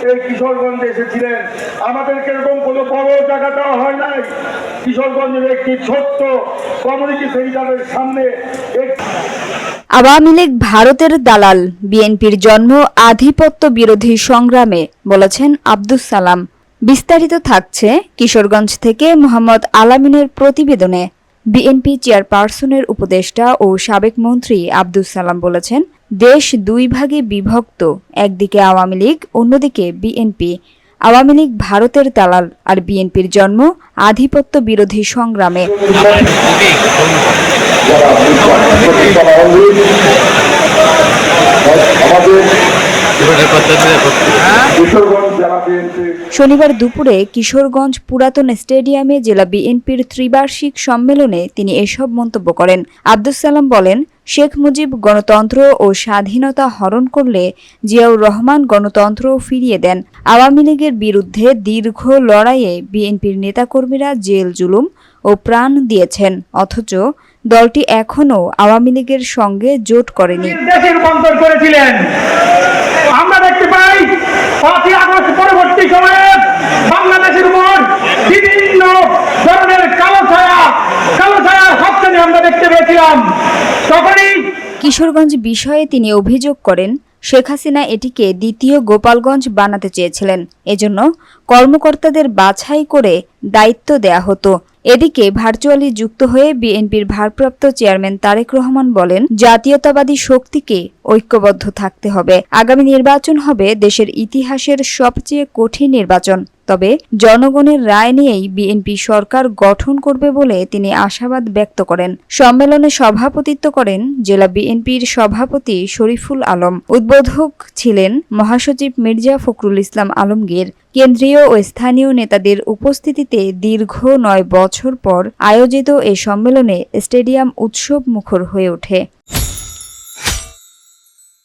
এই কিশোরগঞ্জে এসেছিলেন। আমাদেরকে এরকম কোনো বড় জায়গা দেওয়া হয় নাই। কিশোরগঞ্জের একটি ছোট্ট কমিউনিটি সেন্টারের সামনে আওয়ামী লীগ ভারতের দালাল, বিএনপির জন্ম আধিপত্য বিরোধী সংগ্রামে, বলেছেন আব্দুস সালাম। বিস্তারিত থাকছে কিশোরগঞ্জ থেকে মোহাম্মদ আলামিনের প্রতিবেদনে। বিএনপি চেয়ারপারসনের উপদেষ্টা ও সাবেক মন্ত্রী আব্দুস সালাম বলেছেন, দেশ দুই ভাগে বিভক্ত, একদিকে আওয়ামী লীগ, অন্যদিকে বিএনপি। আওয়ামী লীগ ভারতের দালাল আর বিএনপির জন্ম আধিপত্য বিরোধী সংগ্রামে। শনিবার দুপুরে কিশোরগঞ্জ পুরাতন স্টেডিয়ামে জেলা বিএনপির ত্রিবার্ষিক সম্মেলনে তিনি এসব মন্তব্য করেন। আব্দুস সালাম বলেন, শেখ মুজিব গণতন্ত্র ও স্বাধীনতা হরণ করলে জিয়াউর রহমান গণতন্ত্র ফিরিয়ে দেন। আওয়ামী লীগের বিরুদ্ধে দীর্ঘ লড়াইয়ে বিএনপির নেতাকর্মীরা জেল জুলুম ও প্রাণ দিয়েছেন, অথচ দলটি এখনও আওয়ামী লীগের সঙ্গে জোট করেনি। আমরা দেখতে পাই 5ই আগস্ট পরবর্তী সময়ে বাংলাদেশের উপর বিভিন্ন ধরনের কালো ছায়ার হাতছানি আমরা দেখতে পেয়েছিলাম। তখনই কিশোরগঞ্জ বিষয়ে তিনি অভিযোগ করেন, শেখ হাসিনা এটিকে দ্বিতীয় গোপালগঞ্জ বানাতে চেয়েছিলেন। এজন্য কর্মকর্তাদের বাছাই করে দায়িত্ব দেয়া হতো। এদিকে ভার্চুয়ালি যুক্ত হয়ে বিএনপির ভারপ্রাপ্ত চেয়ারম্যান তারেক রহমান বলেন, জাতীয়তাবাদী শক্তিকে ঐক্যবদ্ধ থাকতে হবে। আগামী নির্বাচন হবে দেশের ইতিহাসের সবচেয়ে কঠিন নির্বাচন। তবে জনগণের রায় নিয়েই বিএনপি সরকার গঠন করবে বলে তিনি আশাবাদ ব্যক্ত করেন। সম্মেলনে সভাপতিত্ব করেন জেলা বিএনপির সভাপতি শরীফুল আলম। উদ্বোধক ছিলেন মহাসচিব মির্জা ফখরুল ইসলাম আলমগীর। কেন্দ্রীয় ও স্থানীয় নেতাদের উপস্থিতিতে দীর্ঘ 9 বছর পর আয়োজিত এ সম্মেলনে স্টেডিয়াম উৎসব মুখর হয়ে ওঠে।